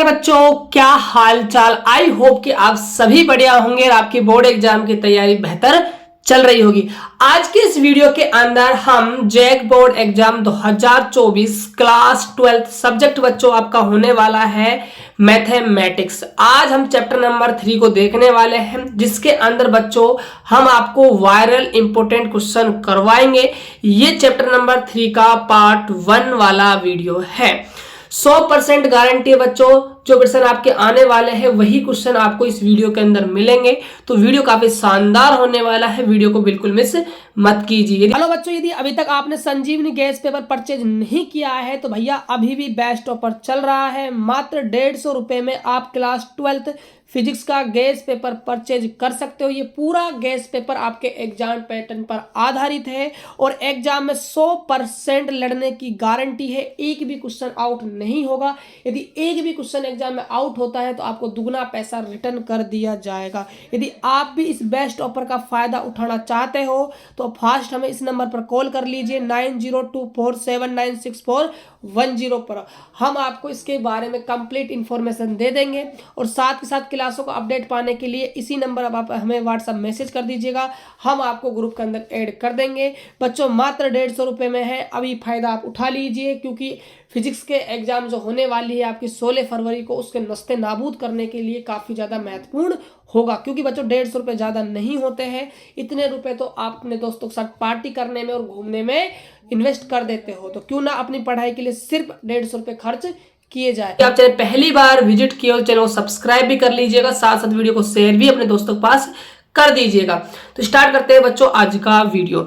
बच्चों, क्या हाल चाल। आई होप कि आप सभी बढ़िया होंगे और आपकी बोर्ड एग्जाम की तैयारी बेहतर चल रही होगी। आज के इस वीडियो के अंदर हम JAC board exam 2024 class 12 subject बच्चों आपका होने वाला है मैथमेटिक्स। आज हम चैप्टर नंबर 3 को देखने वाले हैं, जिसके अंदर बच्चों हम आपको वायरल इंपोर्टेंट क्वेश्चन करवाएंगे। ये चैप्टर नंबर 3 का पार्ट 1 वाला वीडियो है। 100% गारंटी है बच्चों, जो क्वेश्चन आपके आने वाले हैं वही क्वेश्चन आपको इस वीडियो के अंदर मिलेंगे। तो वीडियो काफी शानदार होने वाला है, वीडियो को बिल्कुल मिस मत कीजिए। हेलो बच्चों, यदि अभी तक आपने संजीवनी गैस पेपर परचेज नहीं किया है तो भैया अभी भी बेस्ट ऑफर चल रहा है। मात्र 150 रुपए में आप क्लास 12 फिजिक्स का गैस पेपर परचेज कर सकते हो। ये पूरा गैस पेपर आपके एग्जाम पैटर्न पर आधारित है और एग्जाम में 100% लड़ने की गारंटी है। एक भी क्वेश्चन आउट नहीं होगा। यदि एक भी क्वेश्चन एग्जाम में आउट होता है तो आपको दुगना पैसा रिटर्न कर दिया जाएगा। यदि आप भी इस बेस्ट ऑफर का फायदा उठाना चाहते हो तो फास्ट हमें इस नंबर पर कॉल कर लीजिए 9024796410 पर। हम आपको इसके बारे में कंप्लीट इंफॉर्मेशन दे देंगे और साथ ही साथ क्लासों को अपडेट पाने के लिए इसी नंबर पर आप हमें व्हाट्सएप मैसेज कर दीजिएगा, हम आपको ग्रुप के अंदर ऐड कर देंगे। बच्चों मात्र 150 रुपये में है, अभी फायदा आप उठा लीजिए, क्योंकि फिजिक्स के एग्जाम जो होने वाली है आपकी 16 फरवरी को, उसके नस्ते नाबूद करने के लिए काफ़ी ज़्यादा महत्वपूर्ण होगा। क्योंकि बच्चों 150 रुपये ज़्यादा नहीं होते हैं, इतने रुपए तो आप अपने दोस्तों के साथ पार्टी करने में और घूमने में इन्वेस्ट कर देते हो, तो क्यों ना अपनी पढ़ाई के लिए सिर्फ 150 रुपये खर्च किए जाए। आप चैनल पहली बार विजिट किए हो, चैनल को सब्सक्राइब भी कर लीजिएगा, साथ साथ वीडियो को शेयर भी अपने दोस्तों के पास कर दीजिएगा। तो स्टार्ट करते हैं बच्चों आज का वीडियो।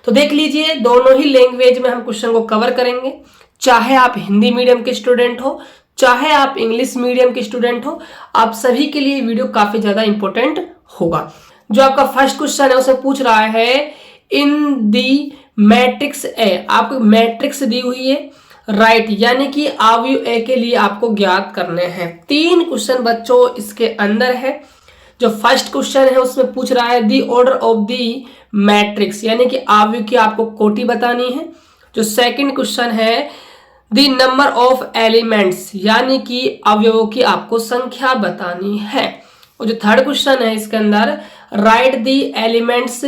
तो देख लीजिए, दोनों ही लैंग्वेज में हम क्वेश्चन को कवर करेंगे। चाहे आप हिंदी मीडियम के स्टूडेंट हो, चाहे आप इंग्लिश मीडियम के स्टूडेंट हो, आप सभी के लिए वीडियो काफी ज्यादा इंपॉर्टेंट होगा। जो आपका फर्स्ट क्वेश्चन है उसमें पूछ रहा है इन दी मैट्रिक्स ए, आपको मैट्रिक्स दी हुई है राइट, यानी कि अवयव ए के लिए आपको ज्ञात करने हैं। 3 क्वेश्चन बच्चों इसके अंदर है। जो फर्स्ट क्वेश्चन है उसमें पूछ रहा है दी ऑर्डर ऑफ दी मैट्रिक्स, यानी कि अवयव की आपको कोटि बतानी है। जो सेकंड क्वेश्चन है दी नंबर ऑफ एलिमेंट्स, यानी कि अवयवों की आपको संख्या बतानी है। और जो थर्ड क्वेश्चन है इसके अंदर right the elements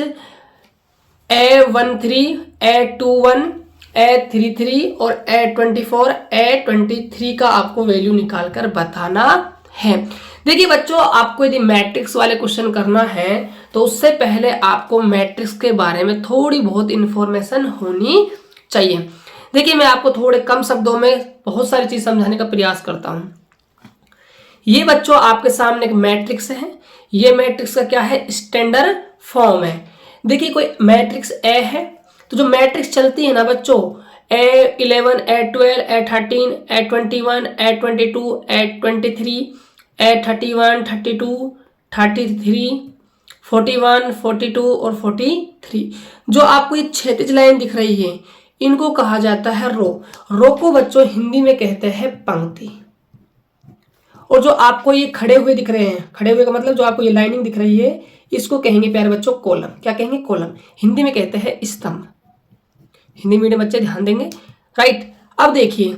A13, A21, A33 और A24, A23 का आपको वैल्यू निकालकर बताना है। देखिए बच्चों, आपको यदि मैट्रिक्स वाले क्वेश्चन करना है तो उससे पहले आपको मैट्रिक्स के बारे में थोड़ी बहुत इंफॉर्मेशन होनी चाहिए। देखिए, मैं आपको थोड़े कम शब्दों में बहुत सारी चीज समझाने का प्रयास करता हूं। ये बच्चों आपके सामने एक मैट्रिक्स है। ये मैट्रिक्स का क्या है, स्टैंडर्ड फॉर्म है। देखिए, कोई मैट्रिक्स ए है तो जो मैट्रिक्स चलती है ना बच्चों, A11, A12, A13, A21, A22, A23, A31, 32, 33, 41, 42 और 43, जो आपको ये क्षैतिज लाइन दिख रही है इनको कहा जाता है रो। रो को बच्चों हिंदी में कहते हैं पंक्ति। और जो आपको ये खड़े हुए दिख रहे हैं, खड़े हुए का मतलब जो आपको ये लाइनिंग दिख रही है, इसको कहेंगे प्यारे बच्चों कॉलम। क्या कहेंगे, कॉलम। हिंदी में कहते हैं स्तंभ। हिंदी मीडियम बच्चे ध्यान देंगे राइट। अब देखिए,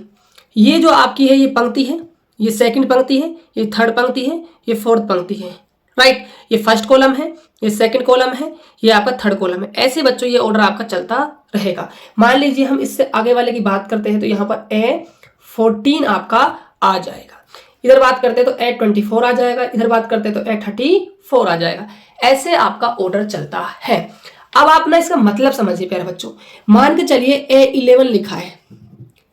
ये जो आपकी है ये पंक्ति है, ये सेकंड पंक्ति है, ये थर्ड पंक्ति है, ये फोर्थ पंक्ति है राइट। ये फर्स्ट कॉलम है, ये सेकंड कॉलम है, ये आपका थर्ड कॉलम है। ऐसे बच्चों ये ऑर्डर आपका चलता रहेगा। मान लीजिए हम इससे आगे वाले की बात करते हैं तो यहाँ पर A14 आपका आ जाएगा। इधर बात करते हैं तो A24 आ जाएगा, इधर बात करते हैं तो A34 आ जाएगा। ऐसे आपका ऑर्डर चलता है। अब आप ना इसका मतलब समझिए प्यारे बच्चों। मान के चलिए A11 लिखा है।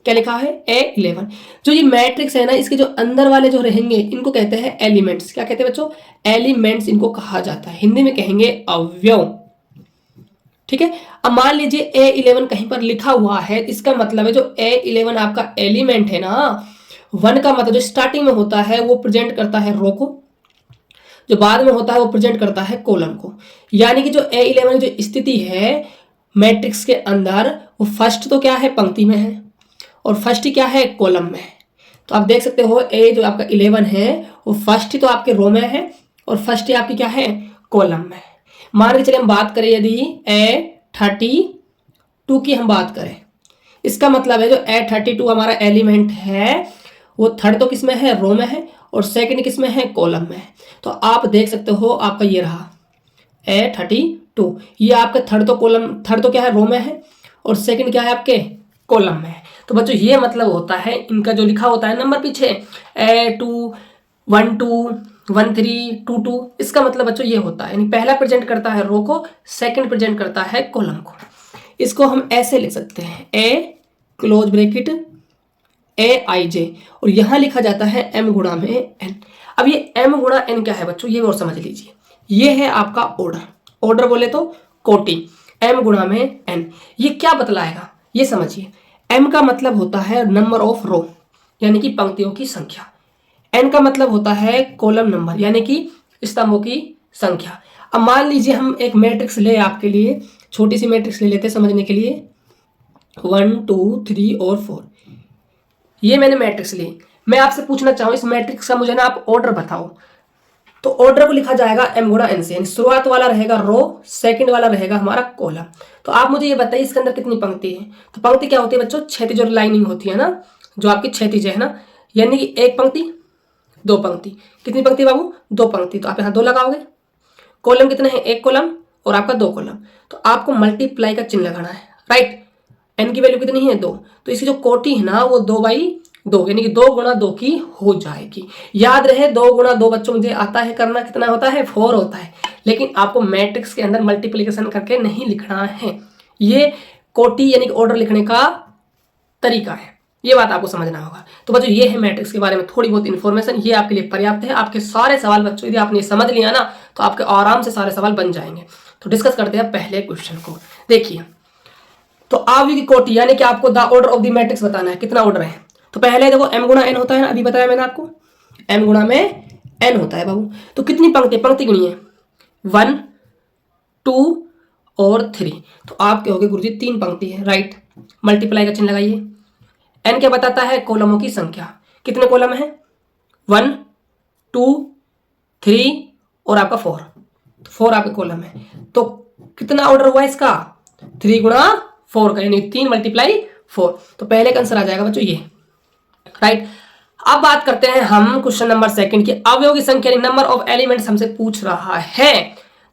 क्या लिखा है, A11। जो ये मैट्रिक्स है ना, इसके जो अंदर वाले जो रहेंगे इनको कहते हैं एलिमेंट्स। क्या कहते हैं बच्चों, एलिमेंट्स इनको कहा जाता है। हिंदी में कहेंगे अवयव। ठीक है। अब मान लीजिए A11 कहीं पर लिखा हुआ है, इसका मतलब है जो A11 आपका एलिमेंट है ना, 1 का मतलब जो स्टार्टिंग में होता है वो प्रेजेंट करता है रो को, जो बाद में होता है वो प्रेजेंट करता है कॉलम को। यानी कि जो A11 जो स्थिति है मैट्रिक्स के अंदर, वो फर्स्ट तो क्या है, पंक्ति में है, और फर्स्ट ही क्या है, कॉलम में है। तो आप देख सकते हो A जो आपका 11 है वो फर्स्ट ही तो आपके रो में है और फर्स्ट ही आपकी क्या है, कॉलम में है। मान के चलिए हम बात करें यदि A32 की हम बात करें, इसका मतलब है जो A32 हमारा एलिमेंट है वो थर्ड तो किस में है, रो में है, और सेकंड किस में है, कॉलम में है। तो आप देख सकते हो आपका ये रहा A32, ये आपका थर्ड तो क्या है, रो में है, और सेकंड क्या है आपके, कॉलम में है। तो बच्चों ये मतलब होता है इनका जो लिखा होता है नंबर पीछे A2 1 2 1 3 2 2, इसका मतलब बच्चों ये होता है, यानी पहला प्रेजेंट करता है रो को, सेकंड प्रेजेंट करता है कॉलम को। इसको हम ऐसे लिख सकते हैं A क्लोज ब्रैकेट AIJ, और यहां लिखा जाता है M गुणा में N। अब ये M गुणा N क्या है बच्चों, ये और समझ लीजिए, ये है आपका ऑर्डर, ऑर्डर बोले तो कोटि, M गुणा में N। ये क्या बतलाएगा ये समझिए, M का मतलब होता है नंबर ऑफ रो, यानी कि पंक्तियों की संख्या। N का मतलब होता है कॉलम नंबर, यानी कि स्तंभों की संख्या। अब मान लीजिए हम एक मैट्रिक्स ले, आपके लिए छोटी सी मैट्रिक्स ले लेते हैं समझने के लिए, 1 2 3 और 4, ये मैंने मैट्रिक्स ली। मैं आपसे पूछना चाहूँ इस मैट्रिक्स का मुझे ना आप ऑर्डर बताओ। तो ऑर्डर को लिखा जाएगा M गुणा N से, यानी शुरुआत वाला रहेगा रो, सेकंड वाला रहेगा हमारा कॉलम। तो आप मुझे ये बताइए इसके अंदर कितनी पंक्ति है। तो पंक्ति क्या होती है बच्चों, क्षैतिज और लाइनिंग होती है ना, जो आपकी क्षैतिज है ना, यानी कि एक पंक्ति दो पंक्ति। कितनी पंक्ति बाबू, दो पंक्ति, तो आप यहाँ दो लगाओगे। कॉलम कितने हैं, एक कॉलम और आपका दो कॉलम, तो आपको मल्टीप्लाई का चिन्ह लगाना है, राइट। N की वैल्यू कितनी है, दो, तो इसकी जो कोटि है ना वो 2/2, यानी कि 2 गुणा 2 की हो जाएगी। याद रहे 2 गुणा 2 बच्चों मुझे आता है करना, कितना होता है, 4 होता है, लेकिन आपको मैट्रिक्स के अंदर मल्टीप्लिकेशन करके नहीं लिखना है। ये कोटि यानी कि ऑर्डर लिखने का तरीका है, ये बात आपको समझना होगा। तो बच्चों ये है मैट्रिक्स के बारे में थोड़ी बहुत इन्फॉर्मेशन, ये आपके लिए पर्याप्त है। आपके सारे सवाल बच्चों यदि आपने समझ लिया ना तो आपके आराम से सारे सवाल बन जाएंगे। तो डिस्कस करते हैं पहले क्वेश्चन को। देखिए, तो आवयवी की कोटि यानी कि आपको the order of the matrix बताना है, कितना ऑर्डर है। तो पहले देखो M गुणा N होता है ना, अभी बताया मैंने आपको, M गुणा में N होता है बाबू। तो कितनी पंक्ति, पंक्ति गिनिए, 1 2 और 3, तो आप कहोगे गुरुजी 3 पंक्ति है, राइट। मल्टीप्लाई का चिन्ह लगाइए। N क्या बताता है, कॉलमों की संख्या, कितने कॉलम है, 1 2 3 और आपका 4, 4 आपके कॉलम है। तो कितना ऑर्डर हुआ इसका, 3 गुणा 4 का, यानी 3 × 4। तो पहले का आंसर आ जाएगा बच्चों ये, राइट। अब बात करते हैं हम क्वेश्चन नंबर सेकंड की, अवयवों की संख्या, नंबर ऑफ एलिमेंट्स हमसे पूछ रहा है।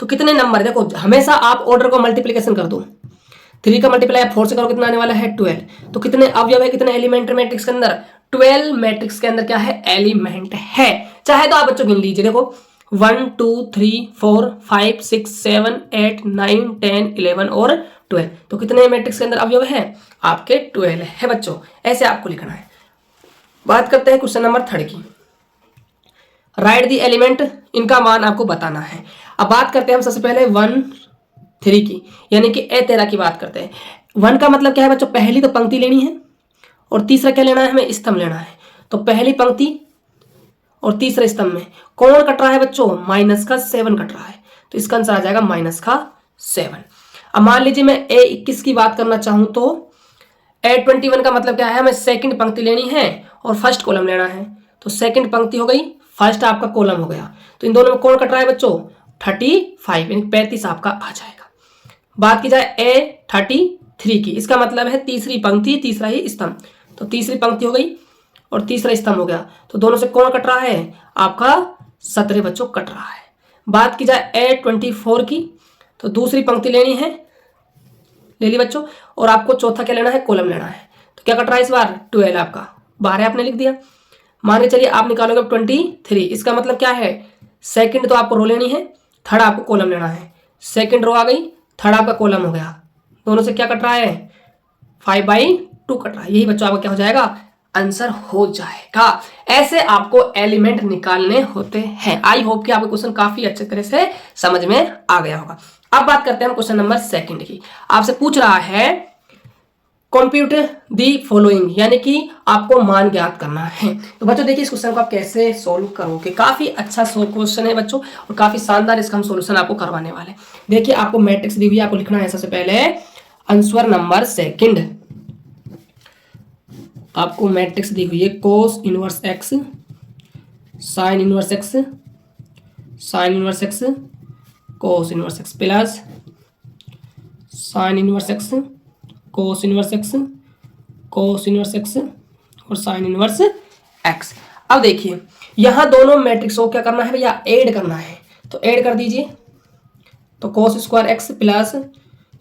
तो कितने नंबर, देखो हमेशा आप ऑर्डर को मल्टीप्लिकेशन कर दो, 3 का मल्टीप्लाई 4 से करो, कितना आने वाला है 12। तो कितने अवयव है, कितने एलिमेंट मैट्रिक्स के अंदर, 12 मैट्रिक्स के अंदर क्या है, एलिमेंट है। चाहे तो आप बच्चों गिन लीजिए, देखो 1 2 3 4 5 6 7 8 9 10 11 और 12। तो कितने मैट्रिक्स के अंदर अवयव है, आपके 12 है बच्चों, ऐसे आपको लिखना है। बात करते हैं क्वेश्चन नंबर थर्ड की, राइट दी एलिमेंट, इनका मान आपको बताना है। अब बात करते हैं हम सबसे पहले 1 3 की, यानी कि A13 की बात करते हैं। 1 का मतलब क्या है बच्चों, पहली तो पंक्ति लेनी है, और तीसरा क्या लेना है, हमें स्तंभ लेना है। तो पहली पंक्ति और तीसरे स्तंभ में कौन कट रहा है बच्चों, -7 कट रहा है, तो इसका आंसर आ जाएगा -7। अब मान लीजिए मैं A21 की बात करना चाहूं तो A21 का मतलब क्या है, हमें सेकंड पंक्ति लेनी है और फर्स्ट कॉलम लेना है। तो सेकंड पंक्ति हो गई, फर्स्ट आपका कॉलम हो गया, तो इन दोनों में कौन कट रहा है बच्चों, 35, यानी 35 आपका आ जाएगा। बात की जाए A33 की, इसका मतलब है तीसरी पंक्ति तीसरा ही स्तंभ, तो तीसरी पंक्ति हो गई और तीसरा स्तंभ हो गया, तो दोनों से कौन कट रहा है, आपका 17 बच्चों कट रहा है। बात की जाए A24 की, तो दूसरी पंक्ति लेनी है, ले ली बच्चों, और आपको चौथा क्या लेना है, कॉलम लेना है। तो क्या कट रहा है इस बार, 12 आपका, बाहर आपने लिख दिया। मान के चलिए आप निकालोगे 23, इसका मतलब क्या है, सेकंड तो आपको रो लेनी है, थर्ड आपको कॉलम लेना है। सेकंड रो आ गई, थर्ड आपका कॉलम हो गया, दोनों से क्या कट रहा है, 5/2 कट रहा है। यही बच्चों आपका क्या हो जाएगा, आंसर हो जाएगा। ऐसे आपको एलिमेंट निकालने होते हैं। आई होप कि आपको क्वेश्चन काफी अच्छे तरह से समझ में आ गया होगा। अब बात करते हैं हम क्वेश्चन नंबर सेकंड की। आपसे पूछ रहा है कंप्यूट दी फॉलोइंग, यानी कि आपको मान ज्ञात करना है। तो बच्चों देखिए इस क्वेश्चन को आप कैसे सोल्व करोगे, काफी अच्छा क्वेश्चन है बच्चों, और काफी शानदार इसका हम सोल्यूशन आपको करवाने वाले। देखिए आपको मैट्रिक्स दी हुई, आपको लिखना है सबसे पहले आंसर नंबर सेकंड। आपको मैट्रिक्स दी हुई है cos inverse x, sine inverse x, sine inverse x, cos inverse x plus sine inverse x, cos inverse x, cos inverse x और साइन इनवर्स एक्स। अब देखिए यहां दोनों मैट्रिक्स को क्या करना है भैया, ऐड करना है, तो ऐड कर दीजिए। तो cos square x plus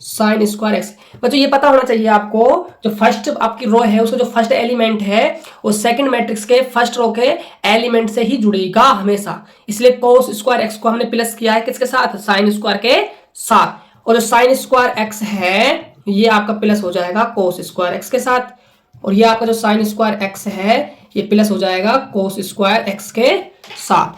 sine square x. बच्चों ये पता होना चाहिए आपको, जो फर्स्ट आपकी रो है उसका जो फर्स्ट एलिमेंट है वो सेकंड मैट्रिक्स के फर्स्ट रो के एलिमेंट से ही जुड़ेगा हमेशा, इसलिए cos स्क्वायर एक्स को हमने प्लस किया है किसके साथ, साइन स्क्वायर के साथ, और जो साइन स्क्वायर एक्स है ये आपका प्लस हो जाएगा cos स्क्वायर एक्स के साथ, और ये आपका जो साइन स्क्वायर एक्स है ये प्लस हो जाएगा cos स्क्वायर एक्स के साथ,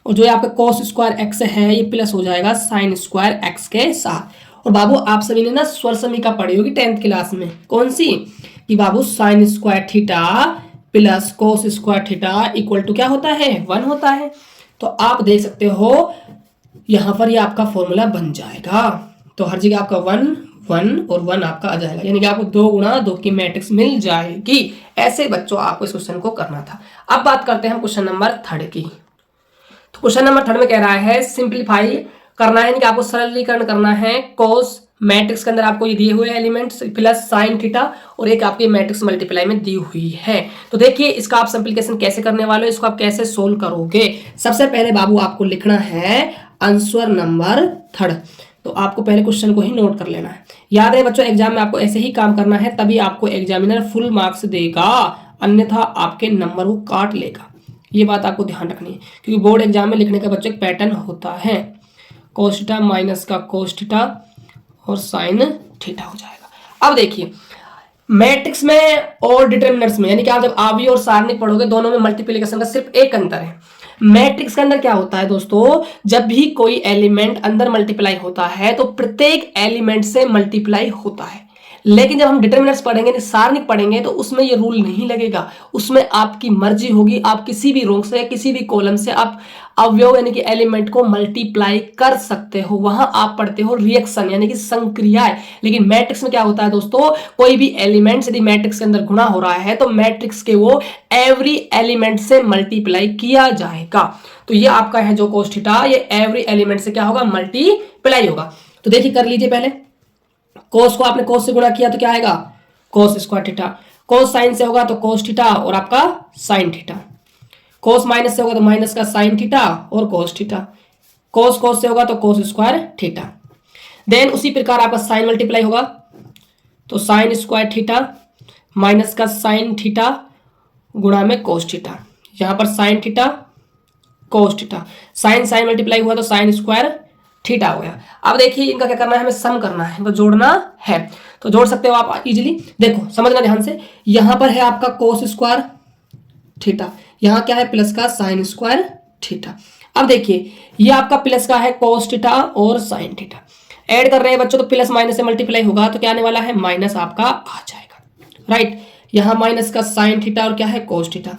और जो आपका cos स्क्वायर एक्स है ये प्लस हो जाएगा साइन स्क्वायर एक्स के साथ। और बाबू आप सभी ने ना स्वर समीका पढ़ी होगी 10th क्लास में, कौन सी, कि बाबू sine square theta plus cos square theta equal to क्या होता है, 1 होता है। तो आप देख सकते हो यहां पर ये आपका फॉर्मूला बन जाएगा, तो हर जगह आपका 1 1 और 1 आपका आ जाएगा, यानी कि आपको 2 गुणा 2 की मैट्रिक्स मिल जाएगी। ऐसे बच्चों आपको इस क्वेश्चन को करना था। अब बात करते हैं हम क्वेश्चन नंबर 3 की। तो क्वेश्चन नंबर 3 में कह रहा है सिंप्लीफाई करना है, यानी कि आपको सरलीकरण करना है कोस मैट्रिक्स के अंदर आपको ये दिए हुए एलिमेंट्स प्लस साइन थीटा और एक आपकी मैट्रिक्स मल्टीप्लाई में दी हुई है। तो देखिए इसका आप सिंप्लीकेशन कैसे करने वाले हो, इसको आप कैसे सोल्व करोगे। सबसे पहले बाबू आपको लिखना है आंसर नंबर 3, तो आपको पहले क्वेश्चन को ही नोट कर लेना है। याद है बच्चों एग्जाम में आपको ऐसे ही काम करना है, तभी आपको एग्जामिनर फुल मार्क्स देगा, अन्यथा आपके नंबर को काट लेगा। ये बात आपको ध्यान रखनी है, क्योंकि बोर्ड एग्जाम में लिखने का बच्चों एक पैटर्न होता है, cos थीटा माइनस का cos थीटा और साइन थीटा हो जाएगा। अब देखिए मैट्रिक्स में और डिटरमिनर्स में, यानी कि आप जब आव्यूह और सारणिक पढ़ोगे दोनों में मल्टीप्लिकेशन का सिर्फ एक अंतर है। मैट्रिक्स के अंदर क्या होता है दोस्तों, जब भी कोई एलिमेंट अंदर मल्टीप्लाई होता है तो प्रत्येक एलिमेंट से मल्टीप्लाई होता है, लेकिन जब हम डिटरमिनर्स पढ़ेंगे, सारणिक पढ़ेंगे, तो उसमें ये रूल नहीं लगेगा, उसमें आपकी मर्जी होगी, आप किसी भी रो से किसी भी कॉलम से आप अवयव यानी कि एलिमेंट को मल्टीप्लाई कर सकते हो, वहां आप पढ़ते हो रिएक्शन यानी कि संक्रियाएं। लेकिन मैट्रिक्स में क्या होता है दोस्तों, कोई भी एलिमेंट यदि मैट्रिक्स के अंदर गुणा हो रहा है तो मैट्रिक्स के वो एवरी एलिमेंट से मल्टीप्लाई किया जाएगा। तो ये आपका है जो cos थीटा, ये एवरी एलिमेंट से क्या होगा, मल्टीप्लाई होगा। तो देखिए कर लीजिए, पहले cos को आपने cos से गुणा किया तो क्या आएगा, cos square theta, cos sine से होगा तो cos थीटा और आपका साइन थीटा, cos माइनस से होगा तो माइनस का साइन थीटा और cos थीटा, cos से होगा तो cos स्क्वायर थीटा। देन उसी प्रकार आपका साइन मल्टीप्लाई होगा तो साइन स्क्वायर थीटा माइनस का साइन थीटा गुणा में cos थीटा, यहां पर sine theta cos theta, sine multiply हुआ तो साइन स्क्वायर थीटा हो गया। अब देखिए इनका क्या करना है, हमें सम करना है, तो जोड़ना है, तो जोड़ सकते हो आप इजीली। देखो समझना ध्यान से, यहां पर है आपका cos स्क्वायर थीटा, यहां क्या है प्लस का साइन स्क्वायर थीटा। अब देखिए ये आपका प्लस का है cos थीटा और साइन थीटा, ऐड कर रहे हैं बच्चों तो प्लस माइनस से मल्टीप्लाई होगा तो क्या आने वाला है, माइनस आपका आ जाएगा, राइट। यहां माइनस का साइन थीटा और क्या है cos थीटा,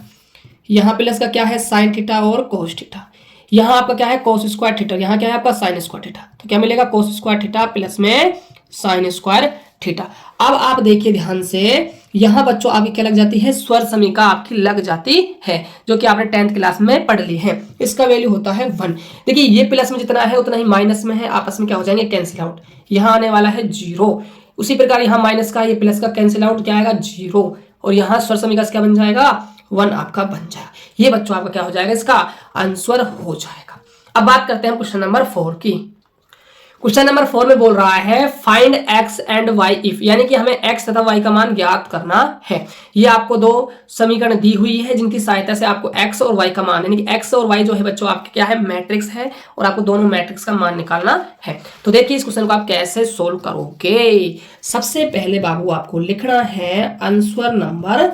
यहां प्लस का क्या है साइन थीटा और cos थीटा, यहां आपका क्या है cos स्क्वायर थीटा, यहां क्या है आपका साइन स्क्वायर थीटा, तो क्या मिलेगा cos स्क्वायर थीटा प्लस में साइन स्क्वायर थीटा। अब आप देखिए ध्यान से, यहां बच्चों आपकी क्या लग जाती है, स्वर समीका आपकी लग जाती है, जो कि आपने 10th क्लास में पढ़ ली है। इसका वैल्यू होता है 1। देखिए ये प्लस में जितना है उतना ही माइनस में है, आपस में क्या हो जाएंगे, कैंसिल आउट, यहां आने वाला है 0। उसी प्रकार यहाँ माइनस का ये प्लस का कैंसिल आउट क्या आएगा, 0, और यहाँ स्वर समीका क्या बन जाएगा, 1 आपका बन जाएगा। ये बच्चों आपका क्या हो जाएगा, इसका आंसर हो जाएगा। अब बात करते हैं क्वेश्चन नंबर 4 की। क्वेश्चन नंबर 4 में बोल रहा है find x and y if, यानी कि हमें x तथा y का मान ज्ञात करना है। ये आपको 2 समीकरण दी हुई है जिनकी सहायता से आपको x और y का मान, यानी कि x और y जो है बच्चों आपके क्या है, मैट्रिक्स है, और आपको दोनों मैट्रिक्स का मान निकालना है। तो देखिए इस क्वेश्चन को आप कैसे सोल्व करोगे। सबसे पहले बाबू आपको लिखना है आंसर नंबर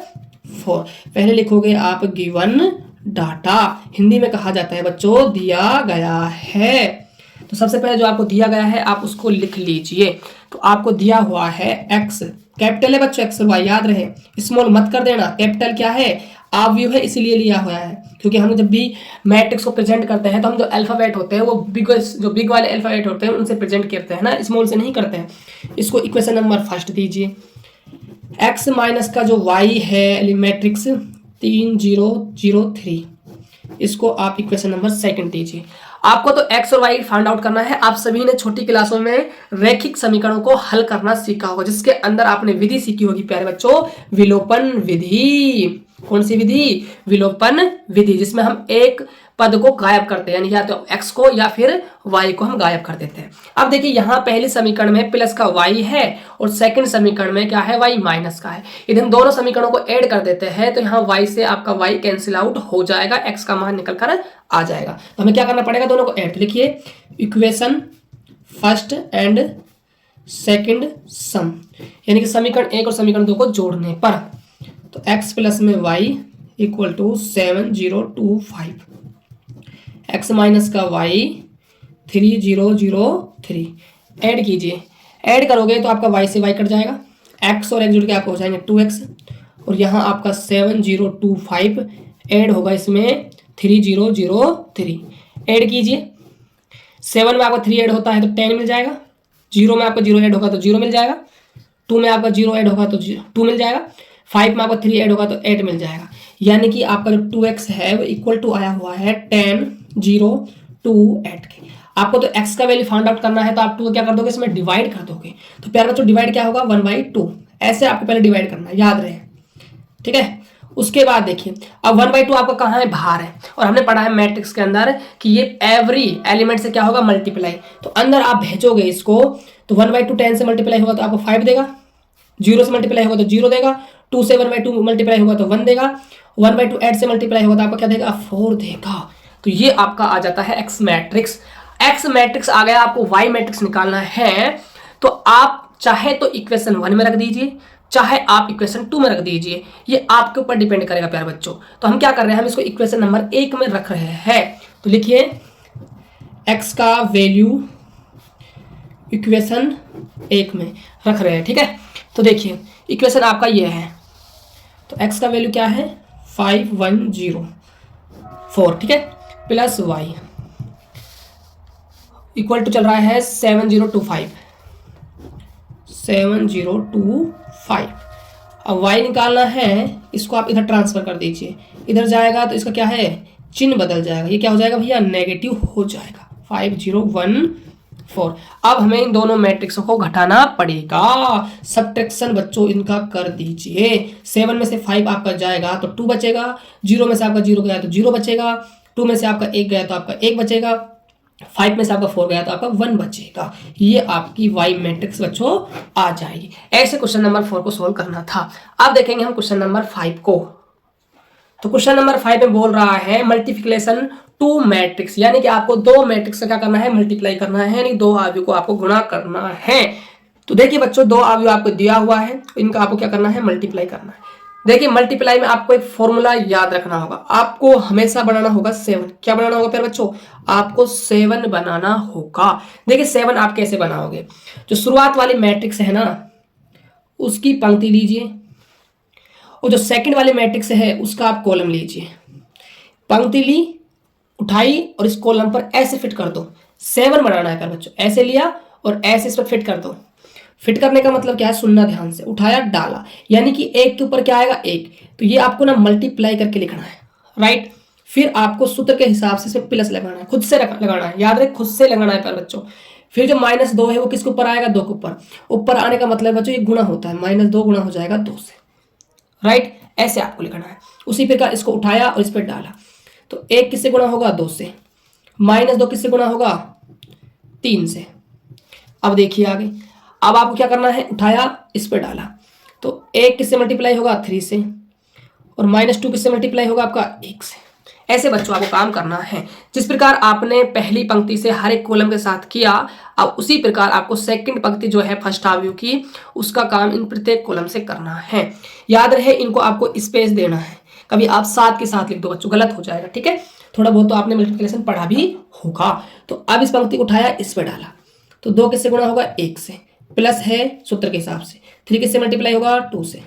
4। पहले लिखोगे आप गिवन डाटा, हिंदी में कहा जाता है बच्चों दिया गया है। तो सबसे पहले जो आपको दिया गया है आप उसको लिख लीजिए। तो आपको दिया हुआ है x, कैपिटल है बच्चों x और y, याद रहे, स्मॉल मत कर देना। कैपिटल क्या है, आव्यूह है, इसलिए लिया हुआ है, क्योंकि हम जब भी मैट्रिक्स को प्रेजेंट करते हैं तो हम जो अल्फाबेट होते हैं वो बिग वाले अल्फाबेट होते हैं उनसे प्रेजेंट करते हैं ना, स्मॉल से नहीं करते हैं। इसको इक्वेशन नंबर 1 दीजिए। x माइनस का जो y है मैट्रिक्स 3 0 0 3, इसको आप इक्वेशन नंबर 2 दीजिए। आपको तो x और y फाइंड आउट करना है। आप सभी ने छोटी क्लासों में रैखिक समीकरणों को हल करना सीखा होगा, जिसके अंदर आपने विधि सीखी होगी प्यारे बच्चों, विलोपन विधि। कौन सी विधि? विलोपन विधि, जिसमें हम एक पद को गायब करते हैं, या तो x को या फिर y को हम गायब कर देते हैं। अब देखिए यहाँ पहले समीकरण में प्लस का y है और सेकंड समीकरण में क्या है? y माइनस का है। यदि हम दोनों समीकरणों को ऐड कर देते हैं तो यहाँ y से आपका y कैंसिल आउट हो जाएगा, x का मान निकल कर आ जाएगा। तो हमें क्या करना पड़ेगा? दोनों को ऐड। तो लिखिए इक्वेशन फर्स्ट एंड सेकंड सम, यानी कि समीकरण 1 और समीकरण 2 को जोड़ने पर, तो x प्लस में y equal to 7025, x minus का y 3003। ऐड कीजिए, ऐड करोगे तो आपका y से y कट जाएगा, x और x जुड़ के आपको हो जाएंगे 2x, और यहाँ आपका 7025 ऐड होगा इसमें 3003। ऐड कीजिए, 7 में आपका 3 ऐड होता है तो 10 मिल जाएगा, 0 में आपका 0 ऐड होगा तो 0 मिल जाएगा, 2 में आपका 0 ऐड होगा तो 2 मिल जाएगा, 5 में आपका 3 ऐड होगा तो 8 मिल जाएगा। यानी कि आपका जो 2x है वो इक्वल टू आया हुआ है 10 0 2 8 के। आपको तो x का वैल्यू फाइंड आउट करना है तो आप 2 क्या कर दोगे? इसमें डिवाइड कर दोगे। तो प्यारे बच्चों डिवाइड क्या होगा? 1/2। ऐसे आपको पहले डिवाइड करना है, याद रहे, ठीक है। उसके बाद देखिए अब 1/2 आपका कहाँ है? बाहर है, और हमने पढ़ा है मैट्रिक्स के अंदर कि ये एवरी एलिमेंट से क्या होगा? मल्टीप्लाई। तो अंदर आप भेजोगे इसको, तो 1/2 10 से मल्टीप्लाई होगा तो आपको 5 देगा, 0 से मल्टीप्लाई होगा तो 0 देगा, 2 से 1/2 मल्टीप्लाई होगा तो 1 देगा, 1/2 8 से मल्टीप्लाई होगा तो आपका क्या देगा? 4 देगा। तो ये आपका आ जाता है एक्स मैट्रिक्स। एक्स मैट्रिक्स आ गया, आपको वाई मैट्रिक्स निकालना है तो आप चाहे तो इक्वेशन 1 में रख दीजिए, चाहे आप इक्वेशन 2 में रख दीजिए, ये आपके ऊपर डिपेंड करेगा प्यारे बच्चों। तो हम क्या कर रहे हैं? हम इसको इक्वेशन नंबर 1 में रख रहे हैं। तो लिखिए x का वैल्यू इक्वेशन 1 में रख रहे हैं, ठीक है। तो देखिए इक्वेशन आपका ये है, तो x का वैल्यू क्या है? 5104, ठीक है, प्लस y इक्वल टू चल रहा है 7025। अब y निकालना है, इसको आप इधर ट्रांसफर कर दीजिए, इधर जाएगा तो इसका क्या है? चिन्ह बदल जाएगा, ये क्या हो जाएगा भैया? नेगेटिव हो जाएगा। 5014। अब हमें इन दोनों मैट्रिक्सों को घटाना पड़ेगा। सब्ट्रैक्शन बच्चों इनका कर दीजिए। 7 में से 5 आपका जाएगा तो 2 बचेगा, 0 में से आपका 0 गया तो 0 बचेगा, 2 में से आपका 1 गया तो आपका 1 बचेगा, 5 में से आपका 4 गया तो आपका 1 बचेगा। ये आपकी वाई मैट्रिक्स बच्चों आ जाएगी। ऐसे क्वेश्चन नंबर 4 को सोल्व करना था। अब देखेंगे हम क्वेश्चन नंबर 5 को। तो क्वेश्चन नंबर 5 में बोल रहा है मल्टीप्लिकेशन 2 मैट्रिक्स, यानी कि आपको 2 मैट्रिक्स का क्या करना है? मल्टीप्लाई करना है, यानी 2 अवयव को आपको गुणा करना है। तो देखिए बच्चों 2 अवयव आपको दिया हुआ है, इनका आपको क्या करना है? मल्टीप्लाई करना है। देखिए मल्टीप्लाई में आपको एक फॉर्मूला याद रखना होगा, आपको हमेशा बनाना होगा 7। क्या बनाना होगा प्यारे बच्चों? आपको 7 बनाना होगा। देखिए 7 आप कैसे बनाओगे? जो शुरुआत वाली मैट्रिक्स है ना, उसकी पंक्ति लीजिए, और जो सेकंड वाले मैट्रिक्स है उसका आप कॉलम लीजिए। पंक्ति ली, उठाई और इस कॉलम पर ऐसे फिट कर दो। 7 बनाना है प्यारे बच्चों, ऐसे लिया और ऐसे इस पर फिट कर दो। फिट करने का मतलब क्या है? सुनना ध्यान से, उठाया डाला, यानी कि 1 के ऊपर क्या आएगा? 1। तो ये आपको ना मल्टीप्लाई करके लिखना है, राइट। फिर आपको सूत्र के हिसाब से इसमें प्लस लगाना है, खुद से लगाना है, याद रहे खुद से लगाना है प्यारे बच्चों। फिर जो -2 है वो किसके ऊपर आएगा? 2 के ऊपर। ऊपर आने का मतलब बच्चों ये गुणा होता है, -2 गुणा हो जाएगा 2 से, राइट। ऐसे आपको लिखना है। उसी प्रकार इसको उठाया और इस पर डाला, तो 1 किससे गुणा होगा? 2 से। -2 किससे गुणा होगा? 3 से। अब देखिए आगे, अब आपको क्या करना है? उठाया, इस पर डाला, तो 1 किससे मल्टीप्लाई होगा? 3 से, और -2 किससे मल्टीप्लाई होगा? आपका 1 से। ऐसे बच्चों आपको काम करना है। जिस प्रकार आपने पहली पंक्ति से हर एक कॉलम के साथ किया, अब उसी प्रकार आपको सेकंड पंक्ति जो है फर्स्ट अवयव की, उसका काम इन प्रत्येक कॉलम से करना है। याद रहे इनको आपको स्पेस देना है। कभी आप साथ के साथ लिख दो बच्चों, गलत हो जाएगा, ठीक है। थोड़ा बहुत तो आपने मल्टीप्लिकेशन पढ़ा भी होगा। तो अब इस पंक्ति को उठाया, इस पर डाला, तो 2 किससे गुणा होगा? 1 से, प्लस है सूत्र के हिसाब से। 3 किससे मल्टीप्लाई होगा? 2 से,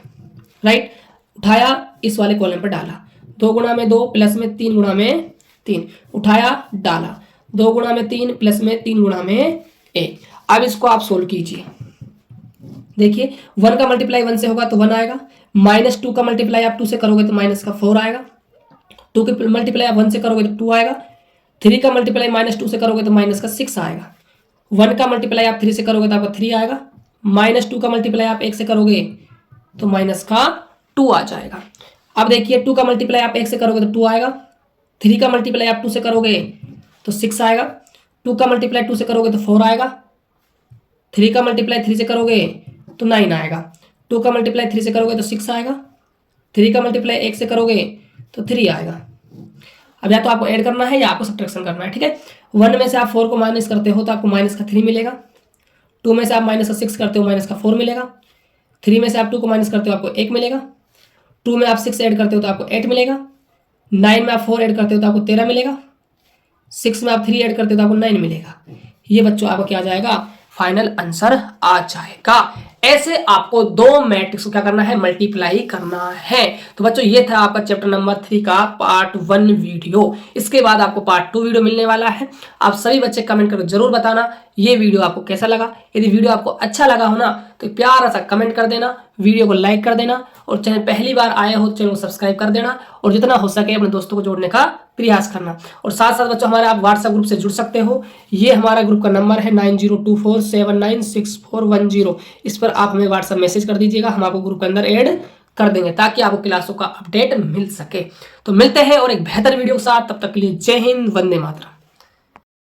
राइट। उठाया, इस वाले कॉलम पर डाला, 2 गुणा में 2 प्लस में 3 गुणा में 3, उठाया डाला, 2 गुणा में 3 प्लस में 3 गुणा में 1। अब इसको आप सोल्व कीजिए। देखिए 1 का मल्टीप्लाई 1 से होगा तो 1 आएगा, -2 का मल्टीप्लाई आप 2 से करोगे तो -4 आएगा, 2 के मल्टीप्लाई आप 1 से करोगे तो 2 आएगा, 3 का मल्टीप्लाई -2 से करोगे तो -6 आएगा, 1 का मल्टीप्लाई आप 3 से करोगे तो आपका 3 आएगा, -2 का मल्टीप्लाई आप 1 से करोगे तो -2 आ जाएगा। अब देखिए 2 का मल्टीप्लाई आप 1 से करोगे तो 2 आएगा, 3 का मल्टीप्लाई आप 2 से करोगे तो 6 आएगा, 2 का मल्टीप्लाई 2 से करोगे तो 4 आएगा, 3 का मल्टीप्लाई 3 से करोगे तो 9 आएगा, 2 का मल्टीप्लाई 3 से करोगे तो 6 आएगा, 3 का मल्टीप्लाई 1 से करोगे तो 3 आएगा। अब या तो आपको ऐड करना है या आपको सब्ट्रैक्शन करना है, ठीक है। 1 में से आप 4 को माइनस करते हो तो आपको माइनस का 3 मिलेगा, 2 में से आप माइनस का 6 करते हो माइनस का 4 मिलेगा, 3 में से आप 2 को माइनस करते हो आपको 1 मिलेगा, 2 में आप 6 ऐड करते हो तो आपको 8 मिलेगा, 9 में आप 4 ऐड करते हो तो आपको 13 मिलेगा, 6 में आप 3 ऐड करते हो तो आपको 9 मिलेगा। ये बच्चों आपका क्या आ जाएगा, फाइनल आंसर आ जाएगा। ऐसे आपको दो मैट्रिक्स को क्या करना है, मल्टीप्लाई करना है। तो बच्चों ये था आपका चैप्टर नंबर 3 का पार्ट 1 वीडियो। इसके बाद आपको पार्ट 2 वीडियो मिलने वाला है। आप सभी बच्चे कमेंट करके जरूर बताना ये वीडियो आपको कैसा लगा। यदि वीडियो आपको अच्छा लगा हो ना तो प्यारा सा कमेंट कर देना, वीडियो को लाइक कर देना और चैनल पहली बार आए हो चैनल को सब्सक्राइब कर देना और जितना हो सके अपने दोस्तों को जोड़ने का प्रयास करना। और साथ साथ बच्चों हमारे आप व्हाट्सएप ग्रुप से जुड़ सकते हो। ये हमारा ग्रुप का नंबर है 9024796410। इस पर आप हमें व्हाट्सएप मैसेज कर दीजिएगा, हम आपको ग्रुप के अंदर ऐड कर देंगे ताकि आपको क्लासों का अपडेट मिल सके। तो मिलते हैं और एक बेहतर वीडियो के साथ, तब तक के लिए जय हिंद, वंदे मातरम।